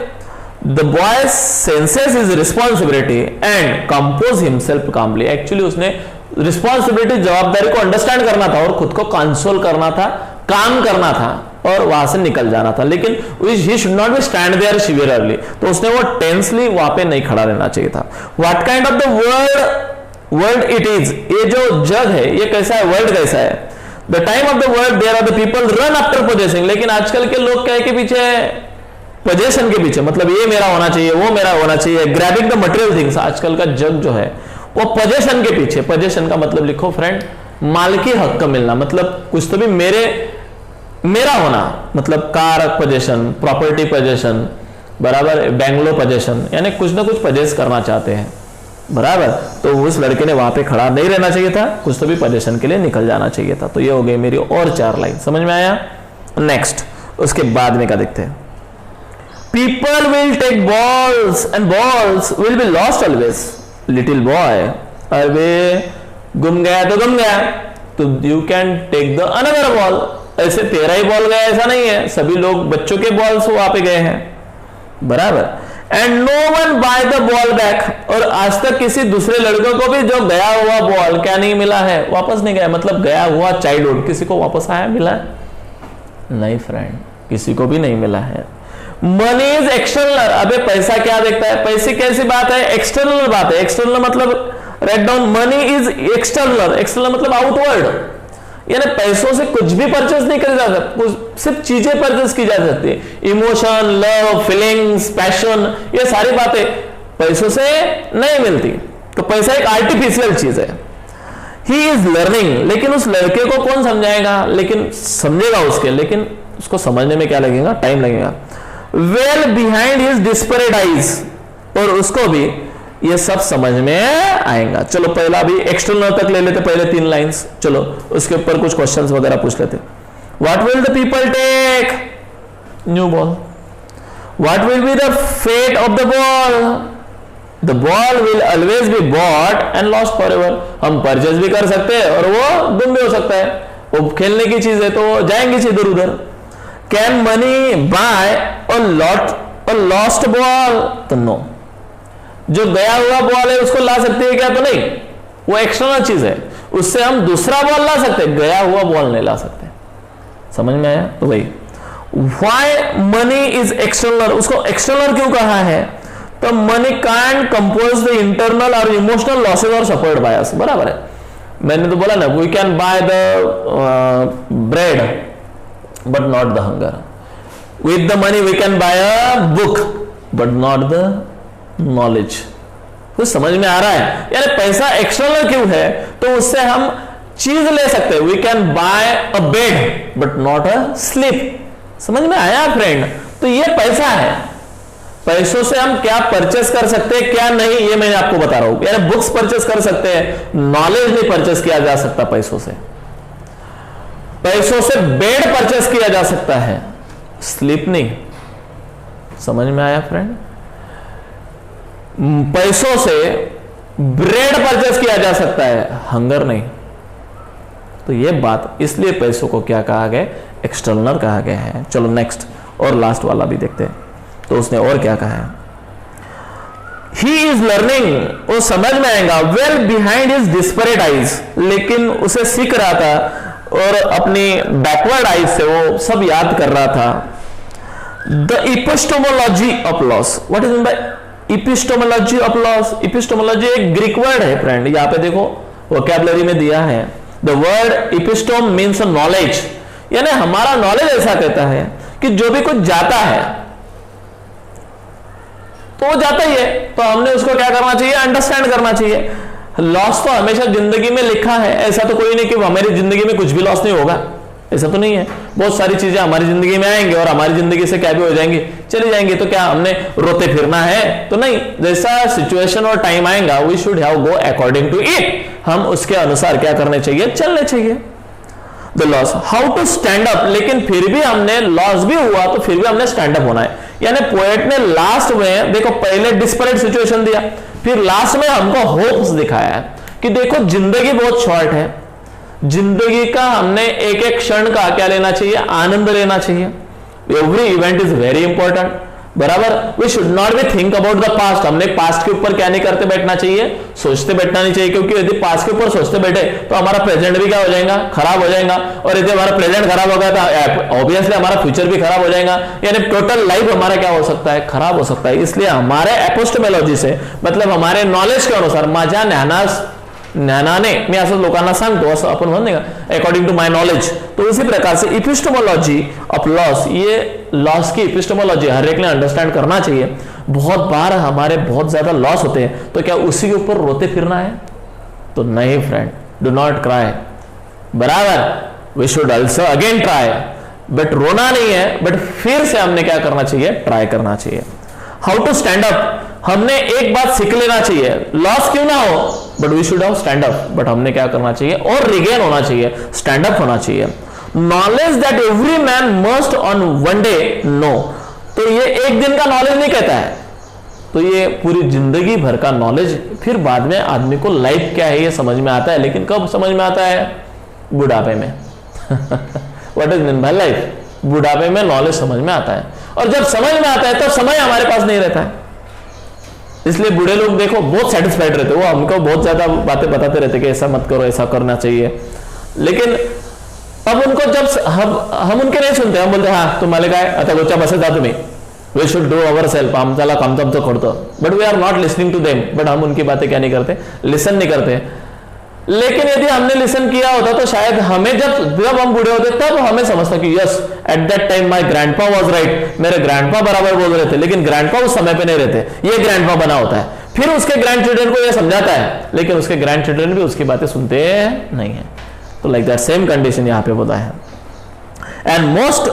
[SPEAKER 1] The boy senses his responsibility and compose himself calmly. Actually उसने रिस्पॉन्सिबिलिटी, जवाबदारी को अंडरस्टैंड करना था और खुद को कंसोल करना था, काम करना था और वहां से निकल जाना था, लेकिन he should not be stand there severely, तो उसने वो टेंसली वहां पे नहीं खड़ा रहना चाहिए था। What kind of the world it is, ये जो जग है ये कैसा है, वर्ल्ड कैसा है। The time of the world there are the people run after possessing, लेकिन आजकल के लोग क्या है के पीछे, पोजेशन के पीछे, मतलब ये मेरा होना चाहिए, वो मेरा होना चाहिए, ग्रैबिंग द मटेरियल थिंग्स। आजकल का जग जो है वो पोजेशन के पीछे, पोजेशन का मतलब लिखो फ्रेंड, मालकी हक का मिलना, मतलब कुछ तो भी मेरा होना, मतलब कार पोजेशन, प्रॉपर्टी पोजेशन, बराबर, बेंगलो पोजेशन, यानी कुछ ना कुछ पोजेस करना चाहते हैं, बराबर। तो उस लड़के ने वहां पे खड़ा नहीं रहना चाहिए था, कुछ तो भी पोजेशन के लिए निकल जाना चाहिए था। तो ये हो गई मेरी और 4 लाइन, समझ में आया। नेक्स्ट, उसके बाद में क्या देखते हैं, people will take balls and balls will be lost always. Little boy, अरे गुम गया तो गुम गया, तो you can take the another ball. ऐसे तेरा ही बॉल गया ऐसा नहीं है, सभी लोग बच्चों के बॉल्स वहां पे गए हैं, बराबर। And no one buy the ball back, और आज तक किसी दूसरे लड़कों को भी जो गया हुआ बॉल क्या नहीं मिला है, वापस नहीं गया, मतलब गया हुआ चाइल्डहुड किसी को वापस आया, मिला नहीं फ्रेंड, किसी को भी नहीं मिला है। मनी इज एक्सटर्नल, अबे पैसा क्या देखता है, पैसे कैसी बात है, एक्सटर्नल बात है। एक्सटर्नल मतलब write down, money is external, external मतलब आउटवर्ड, यानी पैसों से कुछ भी परचेस नहीं करी जा सकती, सिर्फ चीजें परचेस की जा सकती है। इमोशन, लव, फीलिंग्स, पैशन, ये सारी बातें पैसों से नहीं मिलती, तो पैसा एक आर्टिफिशियल चीज है। ही इज लर्निंग, लेकिन उस लड़के को कौन समझाएगा, लेकिन समझेगा उसके, लेकिन उसको समझने में क्या लगेगा, टाइम लगेगा। Well behind his desperate eyes, और उसको भी ये सब समझ में आएगा। चलो पहला भी एक्सटर्नल तक ले लेते, पहले 3 लाइंस, चलो उसके ऊपर कुछ क्वेश्चंस वगैरह पूछ लेते। What will the people take, new ball. What will be the fate of the ball, the ball will always be bought and lost forever. हम परचेज भी कर सकते हैं और वो गुम भी हो सकता है, वो खेलने की चीज है तो जाएंगे इधर उधर। कैन मनी बाय और लॉस्ट बॉल, तो नो। जो गया हुआ बॉल है उसको ला सकते हैं क्या, तो नहीं, वो एक्सटर्नल चीज है, उससे हम दूसरा बॉल ला सकते हैं, गया हुआ बॉल नहीं ला सकते। समझ में आया। तो भाई व्हाई मनी इज एक्सटर्नल, उसको एक्सटर्नल क्यों कहा है, तो money can compose the internal और इमोशनल लॉसेज और सपोर्ट बायस, बराबर है। मैंने तो बोला ना, we can buy the bread but not the hunger, with the money we can buy a book but not the knowledge. कुछ समझ में आ रहा है, यानी पैसा एक्सटर्नल क्यों है, तो उससे हम चीज ले सकते हैं, we can buy a bed but not a sleep. समझ में आया फ्रेंड। तो ये पैसा है, पैसों से हम क्या परचेस कर सकते हैं क्या नहीं, ये मैं आपको बता रहा हूं। यानी बुक्स परचेस कर सकते हैं, नॉलेज नहीं परचेस किया जा सकता पैसों से। पैसों से बेड परचेस किया जा सकता है, स्लीप नहीं। समझ में आया फ्रेंड। पैसों से ब्रेड परचेस किया जा सकता है, हंगर नहीं। तो ये बात, इसलिए पैसों को क्या कहा गया, एक्सटर्नल कहा गया है। चलो नेक्स्ट और लास्ट वाला भी देखते हैं, तो उसने और क्या कहा है। ही इज लर्निंग, वो समझ में आएगा, well behind his desperate eyes, लेकिन उसे सीख रहा था और अपनी बैकवर्ड आइज से वो सब याद कर रहा था। The epistemology of loss, what is mean by epistemology of loss. Epistemology एक ग्रीक वर्ड है फ्रेंड, यहां पे देखो वोकैबुलरी में दिया है। The word episteme means knowledge, यानी हमारा नॉलेज ऐसा कहता है कि जो भी कुछ जाता है तो वो जाता ही है, तो हमने उसको क्या करना चाहिए, अंडरस्टैंड करना चाहिए। लॉस तो हमेशा जिंदगी में लिखा है, ऐसा तो कोई नहीं कि हमारी जिंदगी में कुछ भी लॉस नहीं होगा, ऐसा तो नहीं है। बहुत सारी चीजें हमारी जिंदगी में आएंगी और हमारी जिंदगी से क्या भी हो जाएंगी, चली जाएंगी। तो क्या हमने रोते फिरना है, तो नहीं। जैसा सिचुएशन और टाइम आएगा, we should have go according to it, हम उसके अनुसार क्या करने चाहिए, चलने चाहिए। The loss, how to stand up, लेकिन फिर भी हमने लॉस भी हुआ तो फिर भी हमने स्टैंड अप होना है। यानी पोएट ने लास्ट में देखो, पहले डिस्परेट सिचुएशन दिया, फिर लास्ट में हमको होप्स दिखाया है कि देखो जिंदगी बहुत शॉर्ट है, जिंदगी का हमने एक एक क्षण का क्या लेना चाहिए, आनंद लेना चाहिए। Every event is very important, बराबर। We should not be think about the past, हमने पास्ट के ऊपर क्या नहीं करते बैठना चाहिए, सोचते बैठना नहीं चाहिए, क्योंकि यदि पास्ट के ऊपर सोचते बैठे तो हमारा प्रेजेंट भी क्या हो जाएगा, खराब हो जाएगा, और यदि हमारा प्रेजेंट खराब होगा तो ऑब्वियसली हमारा फ्यूचर भी खराब हो जाएगा, यानी टोटल लाइफ हमारा क्या हो सकता है, खराब हो सकता है। इसलिए हमारे एपिस्टेमोलॉजी से, मतलब हमारे नॉलेज के अनुसार, माझ्या ज्ञानाने मी असं लोकांना सांगतो, असं आपण म्हणतो का, अकॉर्डिंग टू माय नॉलेज। तो इसी प्रकार से इपिस्टेमोलॉजी ऑफ लॉस, ये लॉस की इपिस्टेमोलॉजी हर एक ने अंडरस्टैंड करना चाहिए। बहुत बार हमारे बहुत ज्यादा लॉस होते हैं, तो क्या उसी के ऊपर रोते फिरना है? तो नहीं फ्रेंड, डू नॉट क्राई, बराबर। We should also again try, but रोना नहीं है, बट फिर से हमने क्या करना चाहिए, ट्राई करना चाहिए। हाउ टू स्टैंड अप, हमने एक बात सीख लेना चाहिए, लॉस क्यों ना हो, but we should have stand up, but हमने क्या करना चाहिए, और रिगेन होना चाहिए, स्टैंड अप होना चाहिए। Knowledge that every man must on one day know, तो ये एक दिन का नॉलेज नहीं कहता है, तो ये पूरी जिंदगी भर का नॉलेज। फिर बाद में आदमी को लाइफ क्या है ये समझ में आता है, लेकिन कब समझ में आता है, बुढ़ापे में। What is mean bye life, बुढ़ापे में नॉलेज समझ में आता है, और जब समझ में आता है तब समय हमारे पास नहीं रहता है। इसलिए बूढ़े लोग देखो बहुत सेटिस्फाइड रहते, वो हमको बहुत ज्यादा बातें बताते रहते कि ऐसा मत करो, ऐसा करना चाहिए, लेकिन अब उनको जब हम उनके नहीं सुनते, हम बोलते हाँ तुम्हाला काय आता गोच्या बसे जा तुम्ही, we should do our self, आमच्याला काम तो करतो, but we are not listening to them, but हम उनकी बातें क्या नहीं करते, लिसन नहीं करते। लेकिन यदि हमने लिसन किया होता तो शायद हमें जब हम बूढ़े होते तब हमें समझता कि yes at that time my grandpa was right, मेरे ग्रैंडपा बराबर बोल रहे थे, लेकिन ग्रैंडपा उस समय पे नहीं रहते, ये ग्रैंडपा बना होता है, फिर उसके ग्रैंड चिल्ड्रन को ये समझाता है, लेकिन उसके ग्रैंड चिल्ड्रन भी उसकी बातें सुनते नहीं है। तो लाइक दैट सेम कंडीशन यहाँ पे होता है। And most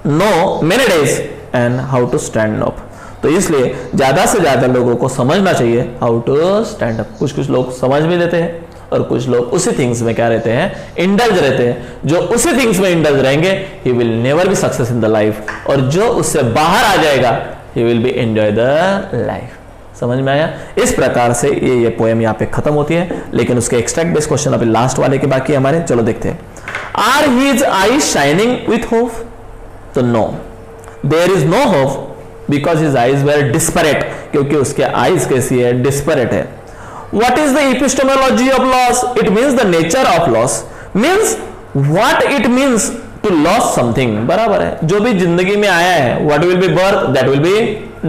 [SPEAKER 1] know many days and how to stand up, तो इसलिए ज्यादा से ज्यादा लोगों को समझना चाहिए हाउ टू स्टैंड अप। कुछ लोग समझ भी लेते हैं और कुछ लोग उसी थिंग्स में क्या रहते हैं, इंडल्ज रहते हैं। जो उसी थिंग्स में इंडल्ज रहेंगे he will never be success in the life, और जो उससे बाहर आ जाएगा he will be enjoy the life. समझ में आया? इस प्रकार से ये पोएम यहाँ पे खत्म होती है, लेकिन उसके एक्सट्रैक्ट बेस्ड क्वेश्चन अभी लास्ट वाले के बाकी हमारे, चलो देखते हैं। Are his eyes shining with hope? तो no, there is no hope because his eyes were desperate, क्योंकि उसके आईज कैसी है, डिस्परेट है। What is the epistemology of loss? It means the nature of loss, means what it means to lose something, बराबर है। जो भी जिंदगी में आया है, what will be birth, that will be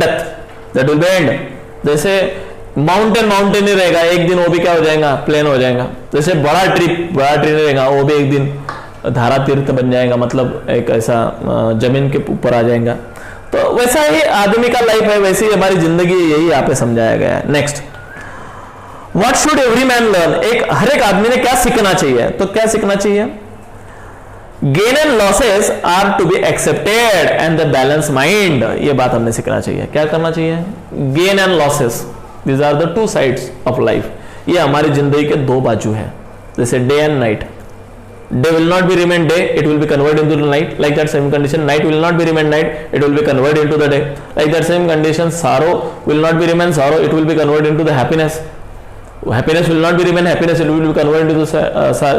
[SPEAKER 1] death, that will be end। जैसे माउंटेन ही रहेगा, एक दिन वो भी क्या हो जाएगा, प्लेन हो जाएगा। जैसे बड़ा ट्री नहीं रहेगा, वो भी एक दिन धारा तीर्थ बन जाएगा, मतलब एक ऐसा जमीन के ऊपर आ जाएगा। तो वैसा ही आदमी का लाइफ है, वैसे ही हमारी जिंदगी, यही यहाँ पे समझाया गया है। Next, What should every man learn? हर एक आदमी ने क्या सीखना चाहिए? तो क्या सीखना चाहिए? Gain and losses are to be accepted and the balanced mind, ये बात हमने सीखना चाहिए। क्या करना चाहिए? Gain and losses, these are the two sides of life। ये हमारी जिंदगी के दो बाजू है, जैसे day and night. Day will not be remain day, it will be converted into the night. Like that same condition, night will not be remain night, it will be converted into the day. Like that same condition, sorrow will not be remain sorrow, it will be converted into the happiness. Happiness will not be remain happiness, it will be converted into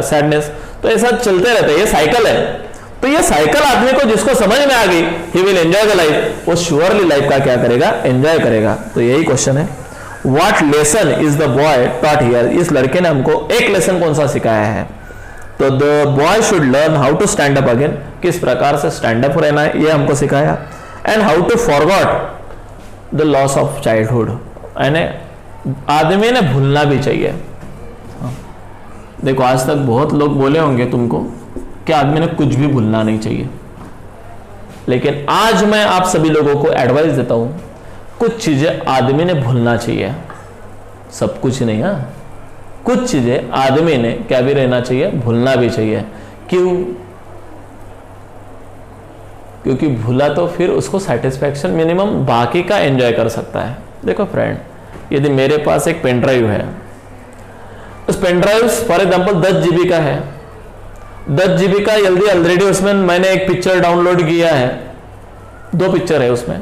[SPEAKER 1] sadness। तो ऐसा चलते रहता है, ये साइकिल है। तो ये साइकिल आदमी को जिसको समझ में आ गई, he will enjoy the life, वो surely लाइफ का क्या करेगा, एंजॉय करेगा। तो यही क्वेश्चन है, what lesson is the boy taught here? इस लड़के ने हमको एक लेसन कौन सा सिखाया है? तो the boy should learn how to stand up again, किस प्रकार से स्टैंड अप रहना है, ये हमको सिखाया। and how to forget the loss of childhood, यानी आदमी ने भूलना भी चाहिए। देखो आज तक बहुत लोग बोले होंगे तुमको कि आदमी ने कुछ भी भूलना नहीं चाहिए, लेकिन आज मैं आप सभी लोगों को एडवाइस देता हूं, कुछ चीजें आदमी ने भूलना चाहिए, सब कुछ नहीं। हाँ, कुछ चीजें आदमी ने क्या भी रहना चाहिए, भूलना भी चाहिए। क्यों? क्योंकि भूला तो फिर उसको सेटिस्फैक्शन मिनिमम बाकी का एंजॉय कर सकता है। देखो फ्रेंड, यदि मेरे पास एक पेन ड्राइव है, उस pen drive for example 10 GB का है, 10 GB का जल्दी ऑलरेडी उसमें मैंने एक पिक्चर डाउनलोड किया है, 2 पिक्चर है उसमें,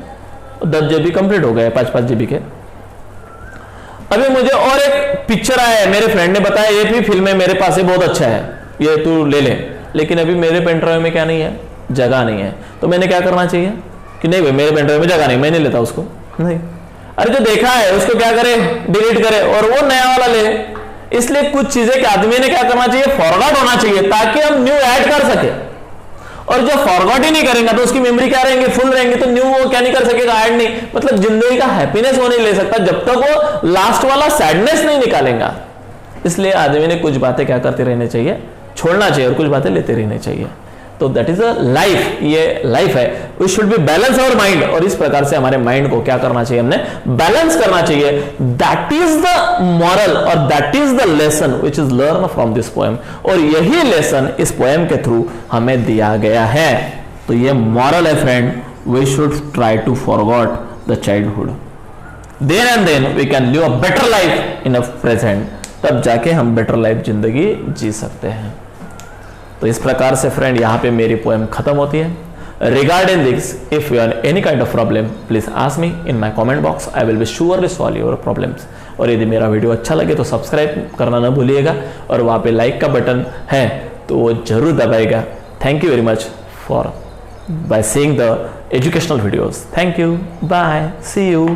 [SPEAKER 1] 10 GB कंप्लीट हो गए 5-5 GB के। अभी मुझे और एक पिक्चर आया है, मेरे फ्रेंड ने बताया ये भी फिल्म है मेरे पास है, बहुत अच्छा है, ये तू ले ले, लेकिन अभी मेरे पेन ड्राइव में क्या नहीं है, जगह नहीं है, तो मैंने क्या करना चाहिए कि नहीं भाई मेरे पेन ड्राइव में जगह नहीं, मैं नहीं लेता उसको, नहीं, अरे जो देखा है उसको क्या करे, डिलीट करे और वो नया वाला ले। इसलिए कुछ चीजें के आदमी ने क्या करना चाहिए, फॉरवर्ड होना चाहिए ताकि हम न्यू ऐड कर सके। और जब फॉरवर्ड ही नहीं करेंगे तो उसकी मेमोरी क्या रहेंगे, फुल रहेंगे, तो न्यू वो क्या नहीं कर सकेगा, ऐड नहीं, मतलब जिंदगी का हैप्पीनेस वो नहीं ले सकता जब तक वो लास्ट वाला सैडनेस नहीं निकालेगा। इसलिए आदमी ने कुछ बातें क्या करते रहने चाहिए, छोड़ना चाहिए और कुछ बातें लेते रहने चाहिए। तो दैट इज अ लाइफ, ये लाइफ है। We should be balance our mind, और इस प्रकार से हमारे माइंड को क्या करना चाहिए, हमने बैलेंस करना चाहिए। दैट इज द मॉरल और that is the lesson which is learn from this poem, और यही लेसन इस पोएम के थ्रू हमें दिया गया है। तो ये मॉरल है friend, we should try to forgot the childhood, then and then we can live a better life in a present, तब जाके हम बेटर लाइफ जिंदगी जी सकते हैं। तो इस प्रकार से फ्रेंड यहाँ पे मेरी पोएम खत्म होती है। Regarding this, if you are any kind of problem, please ask me in my comment box, I will be surely solve your problems. और यदि मेरा वीडियो अच्छा लगे तो सब्सक्राइब करना ना भूलिएगा, और वहाँ पे लाइक का बटन है तो वो जरूर दबाएगा। Thank you very much for by seeing the educational videos. Thank you, bye, see you.